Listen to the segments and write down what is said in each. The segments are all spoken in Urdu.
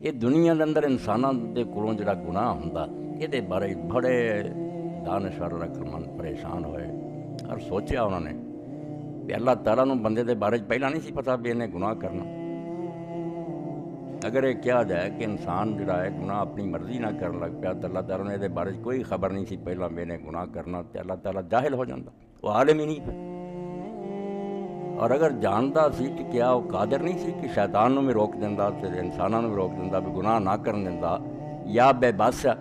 یہ دنیا کے اندر انسانوں کے کولوں جڑا گناہ ہوندا یہ بارے بڑے دانشور رکھمن پریشان ہوئے اور سوچیا انہوں نے کہ اللہ تعالیٰ نو بندے دے بارے پہلا نہیں سی پتا بھی انہیں گناہ کرنا۔ اگر یہ کیا جائے کہ انسان جڑا ہے گناہ اپنی مرضی نہ کرن لگ پیا تو اللہ تعالیٰ نے یہ بارے کوئی خبر نہیں سی پہلا بھی انہیں گناہ کرنا، تو اللہ تعالیٰ جاہل ہو جاتا، وہ عالم ہی نہیں پہ۔ اور اگر جانتا سی کہ کیا وہ قادر نہیں سی کہ شیطان نو بھی روک دینا تے انسانوں بھی روک دینا بھی گناہ نہ کرن دینا، یا بے بس ہے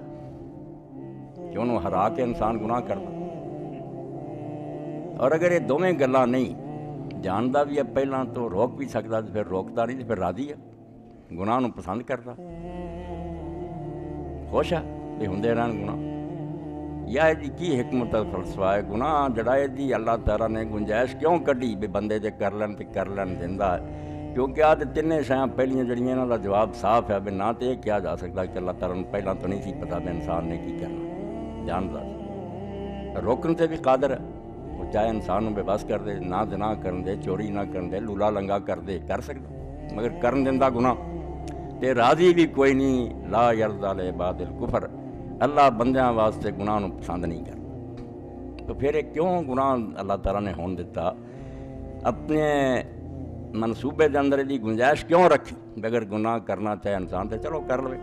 کہ انہوں ہرا کے انسان گناہ کرتا۔ اور اگر یہ دونوں گلاں نہیں جانتا بھی ہے پہلا تو روک بھی سکتا، تو پھر روکتا نہیں، تو پھر راضی ہے، گناہ نو پسند کرتا، خوش ہے بھی ہوندے رہن گناہ۔ یا یہ کی حکمت فلسفہ ہے گناہ جڑا ہے اللہ تعالیٰ نے گنجائش کیوں کڈی بھی بندے دے کر لین دیندا ہے؟ کیونکہ آج تینیں شاں پہلیاں جڑیاں انہاں دا جواب صاف ہے بھی نہ تو یہ کیا جا سکتا کہ اللہ تعالیٰ نے پہلا تو نہیں سی پتا بھی انسان نے کی کرنا، جانتا سی، روکن سے بھی قادر ہے، وہ چاہے انسان بے بس کر دے، نہ زنا کرن دے، چوری نہ کرن دے، لولا لنگا کر دے، کر سکتا، مگر کرن دیندا گناہ تے راضی بھی کوئی نہیں۔ لا یرضی لعباد الکفر، اللہ بندیاں واسطے گناہ نو پسند نہیں کرتا۔ تو پھر کیوں گناہ اللہ تعالیٰ نے ہون دیتا؟ اپنے منصوبے دے اندر دی گنجائش کیوں رکھی؟ اگر گناہ کرنا چاہے انسان تو چلو کر لے،